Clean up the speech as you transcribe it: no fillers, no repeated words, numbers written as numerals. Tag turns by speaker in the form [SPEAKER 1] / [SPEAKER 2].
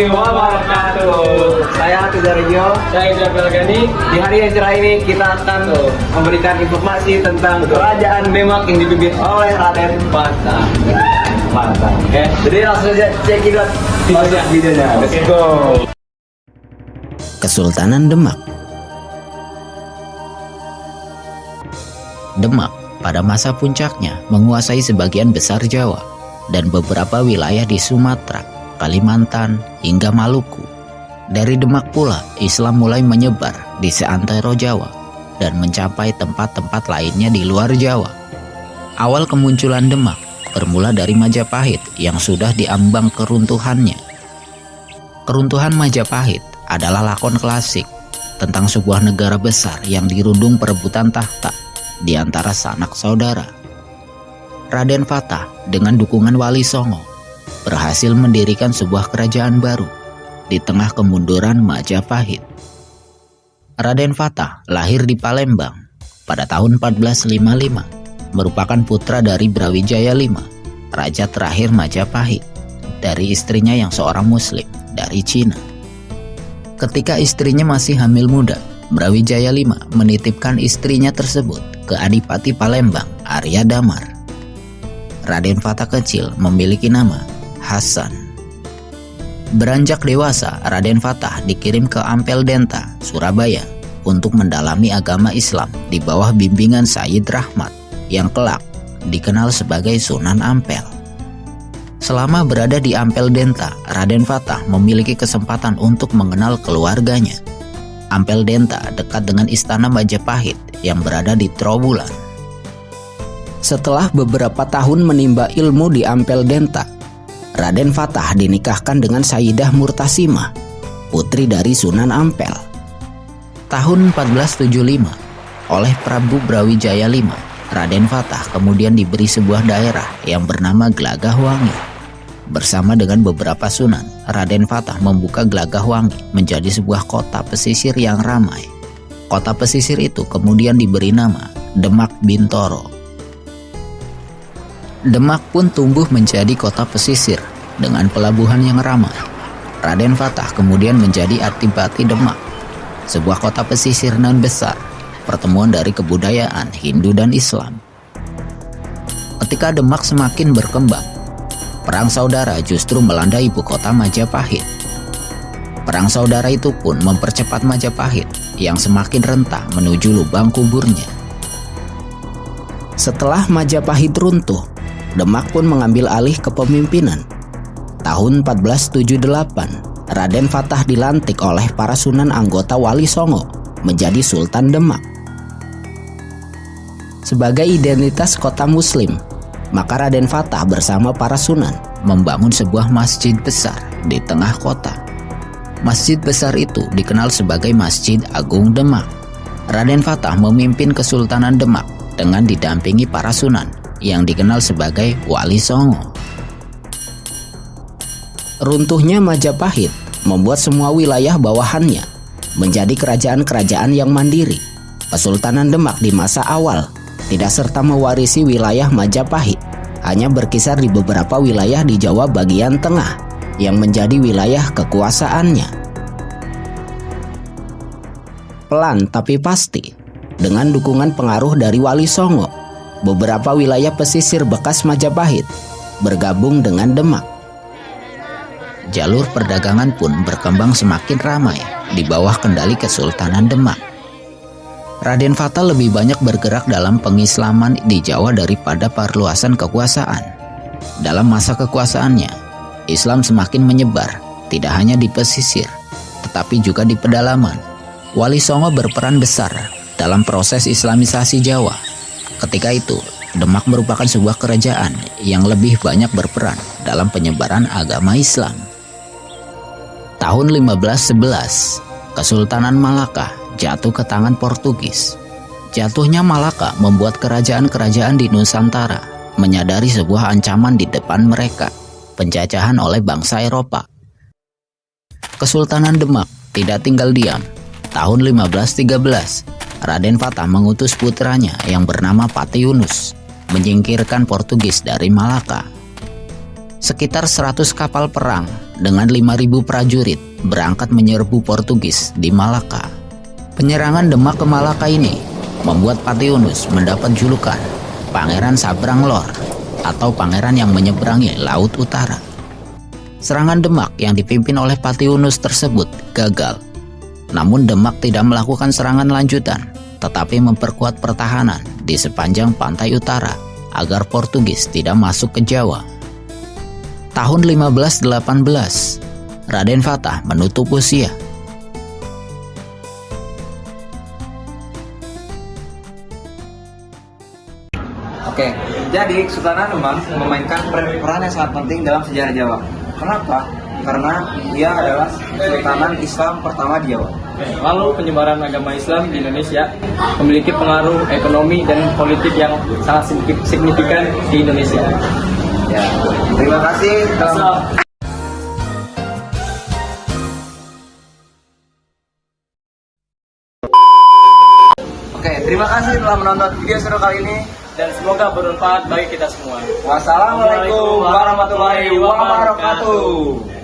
[SPEAKER 1] warahmatullahi wabarakatuh.
[SPEAKER 2] Saya Tujar Regio.
[SPEAKER 1] Saya Jabal Gani.
[SPEAKER 2] Di hari yang cerah ini kita akan memberikan informasi tentang kerajaan Demak yang dipimpin oleh Raden Fatah. Mantap. Oke, jadi langsung saja cekidot videonya. Let's go.
[SPEAKER 3] Kesultanan Demak. Demak pada masa puncaknya menguasai sebagian besar Jawa dan beberapa wilayah di Sumatera, Kalimantan, hingga Maluku. Dari Demak pula Islam mulai menyebar di seantero Jawa dan mencapai tempat-tempat lainnya di luar Jawa. Awal kemunculan Demak bermula dari Majapahit yang sudah diambang keruntuhannya. Keruntuhan Majapahit adalah lakon klasik tentang sebuah negara besar yang dirundung perebutan tahta di antara sanak saudara. Raden Fatah dengan dukungan Wali Songo berhasil mendirikan sebuah kerajaan baru di tengah kemunduran Majapahit. Raden Fatah lahir di Palembang pada tahun 1455, merupakan putra dari Brawijaya V, raja terakhir Majapahit, dari istrinya yang seorang muslim dari Cina. Ketika istrinya masih hamil muda, Brawijaya V menitipkan istrinya tersebut ke Adipati Palembang, Arya Damar. Raden Fatah kecil memiliki nama Hasan. Beranjak dewasa, Raden Fatah dikirim ke Ampel Denta, Surabaya untuk mendalami agama Islam di bawah bimbingan Sayyid Rahmat yang kelak dikenal sebagai Sunan Ampel. Selama berada di Ampel Denta, Raden Fatah memiliki kesempatan untuk mengenal keluarganya. Ampel Denta dekat dengan istana Majapahit yang berada di Trowulan. Setelah beberapa tahun menimba ilmu di Ampel Denta, Raden Fatah dinikahkan dengan Sayyidah Murtasimah, putri dari Sunan Ampel. Tahun 1475, oleh Prabu Brawijaya V, Raden Fatah kemudian diberi sebuah daerah yang bernama Glagahwangi. Bersama dengan beberapa sunan, Raden Fatah membuka Glagahwangi menjadi sebuah kota pesisir yang ramai. Kota pesisir itu kemudian diberi nama Demak Bintoro. Demak pun tumbuh menjadi kota pesisir dengan pelabuhan yang ramai. Raden Fatah kemudian menjadi Adipati Demak, sebuah kota pesisir nan besar, pertemuan dari kebudayaan Hindu dan Islam. Ketika Demak semakin berkembang, perang saudara justru melanda ibu kota Majapahit. Perang saudara itu pun mempercepat Majapahit yang semakin rentah menuju lubang kuburnya. Setelah Majapahit runtuh, Demak pun mengambil alih kepemimpinan. Tahun 1478, Raden Fatah dilantik oleh para sunan anggota Wali Songo menjadi Sultan Demak. Sebagai identitas kota muslim, maka Raden Fatah bersama para sunan membangun sebuah masjid besar di tengah kota. Masjid besar itu dikenal sebagai Masjid Agung Demak. Raden Fatah memimpin Kesultanan Demak dengan didampingi para sunan yang dikenal sebagai Wali Songo. Runtuhnya Majapahit membuat semua wilayah bawahannya menjadi kerajaan-kerajaan yang mandiri. Kesultanan Demak di masa awal tidak serta mewarisi wilayah Majapahit, hanya berkisar di beberapa wilayah di Jawa bagian tengah yang menjadi wilayah kekuasaannya. Pelan tapi pasti, dengan dukungan pengaruh dari Wali Songo, beberapa wilayah pesisir bekas Majapahit bergabung dengan Demak. Jalur perdagangan pun berkembang semakin ramai di bawah kendali Kesultanan Demak. Raden Fatah lebih banyak bergerak dalam pengislaman di Jawa daripada perluasan kekuasaan. Dalam masa kekuasaannya, Islam semakin menyebar, tidak hanya di pesisir, tetapi juga di pedalaman. Wali Songo berperan besar dalam proses Islamisasi Jawa. Ketika itu, Demak merupakan sebuah kerajaan yang lebih banyak berperan dalam penyebaran agama Islam. Tahun 1511, Kesultanan Malaka jatuh ke tangan Portugis. Jatuhnya Malaka membuat kerajaan-kerajaan di Nusantara menyadari sebuah ancaman di depan mereka, penjajahan oleh bangsa Eropa. Kesultanan Demak tidak tinggal diam. Tahun 1513, Raden Fatah mengutus putranya yang bernama Pati Yunus menyingkirkan Portugis dari Malaka. Sekitar 100 kapal perang dengan 5.000 prajurit berangkat menyerbu Portugis di Malaka. Penyerangan Demak ke Malaka ini membuat Patiunus mendapat julukan Pangeran Sabrang Lor atau pangeran yang menyeberangi Laut Utara. Serangan Demak yang dipimpin oleh Patiunus tersebut gagal. Namun Demak tidak melakukan serangan lanjutan, tetapi memperkuat pertahanan di sepanjang pantai utara agar Portugis tidak masuk ke Jawa. Tahun 1518, Raden Fatah menutup usia.
[SPEAKER 2] Oke, jadi Sultan Anuman memainkan peran yang sangat penting dalam sejarah Jawa. Kenapa? Karena dia adalah Sultanan Islam pertama di Jawa.
[SPEAKER 1] Lalu penyebaran agama Islam di Indonesia memiliki pengaruh ekonomi dan politik yang sangat signifikan di Indonesia.
[SPEAKER 2] Ya, terima kasih telah Oke, terima kasih telah menonton video seru kali ini.
[SPEAKER 1] Dan semoga bermanfaat bagi kita semua.
[SPEAKER 2] Wassalamualaikum warahmatullahi wabarakatuh.